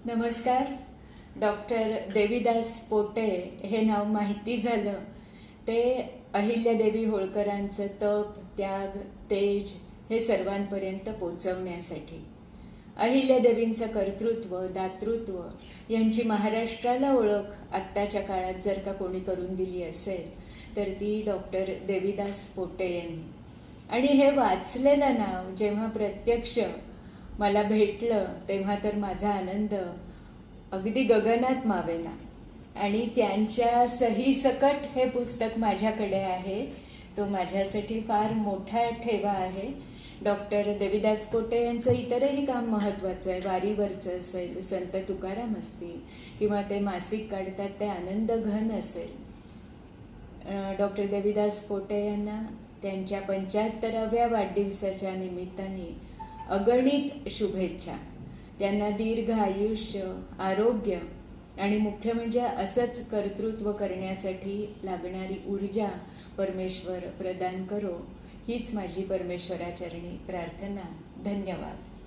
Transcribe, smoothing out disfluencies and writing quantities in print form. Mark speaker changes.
Speaker 1: नमस्कार. डॉक्टर देवीदास पोटे हे नाव माहिती झालं ते अहिल्यादेवी होळकरांचं तप, त्याग, तेज हे सर्वांपर्यंत पोचवण्यासाठी. अहिल्यादेवींचं कर्तृत्व, दातृत्व यांची महाराष्ट्राला ओळख आत्ताच्या काळात जर का कोणी करून दिली असेल तर ती डॉक्टर देवीदास पोटे यांनी. आणि हे वाचलेलं नाव जेव्हा प्रत्यक्ष मला भेटलं तेव्हा तर माझा आनंद अगदी गगनात मावेना. आणि त्यांच्या सहीसकट हे पुस्तक माझ्याकडे आहे. तो माझ्यासाठी फार मोठा ठेवा आहे. डॉक्टर देवीदास पोटे यांचं इतरही काम महत्त्वाचं आहे. वारीवरचं असेल, संत तुकाराम असतील, किंवा ते मासिक काढतात ते आनंद घन असेल. डॉक्टर देवीदास पोटे यांना त्यांच्या 75व्या वाढदिवसाच्या निमित्ताने अगणित शुभेच्छा. त्यांना दीर्घ आयुष्य, आरोग्य आणि मुख्य म्हणजे असंच कर्तृत्व करण्यासाठी लागणारी ऊर्जा परमेश्वर प्रदान करो, हीच माझी परमेश्वराचरणी प्रार्थना. धन्यवाद.